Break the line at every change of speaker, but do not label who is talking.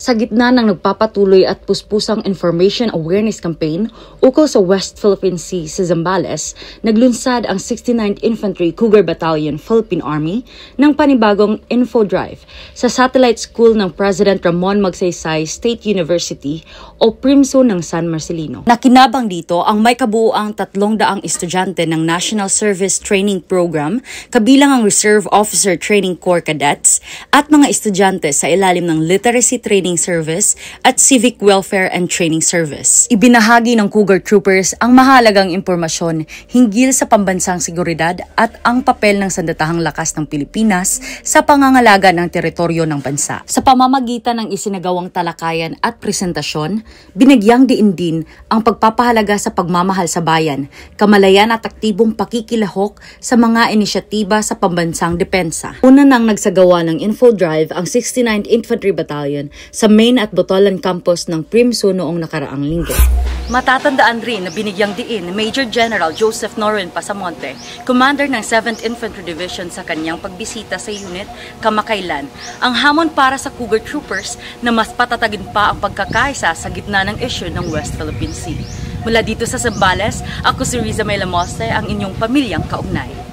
Sa gitna ng nagpapatuloy at puspusang information awareness campaign ukol sa West Philippine Sea sa Zambales, naglunsad ang 69th Infantry Cougar Battalion Philippine Army ng panibagong info drive sa Satellite School ng President Ramon Magsaysay State University o PRIMSO ng San Marcelino. Nakinabang dito ang may kabuuang 300 estudyante ng National Service Training Program, kabilang ang Reserve Officer Training Corps Cadets at mga estudyante sa ilalim ng Literacy Training Service at Civic Welfare and Training Service. Ibinahagi ng Cougar Troopers ang mahalagang impormasyon hinggil sa pambansang seguridad at ang papel ng sandatahang lakas ng Pilipinas sa pangangalaga ng teritoryo ng bansa. Sa pamamagitan ng isinagawang talakayan at presentasyon, binigyang diin din ang pagpapahalaga sa pagmamahal sa bayan, kamalayan at aktibong pakikilahok sa mga inisyatiba sa pambansang depensa. Una nang nagsagawa ng info drive ang 69th Infantry Battalion sa main at Botolan campus ng PRIMSO noong nakaraang linggo. Matatandaan rin na binigyang diin ni Major General Joseph Norin Pasamonte, Commander ng 7th Infantry Division sa kanyang pagbisita sa unit kamakailan, ang hamon para sa Cougar Troopers na mas patatagin pa ang pagkakaisa sa gitna ng issue ng West Philippine Sea. Mula dito sa Zambales, ako si Riza May Lamoste, ang inyong pamilyang kaugnay.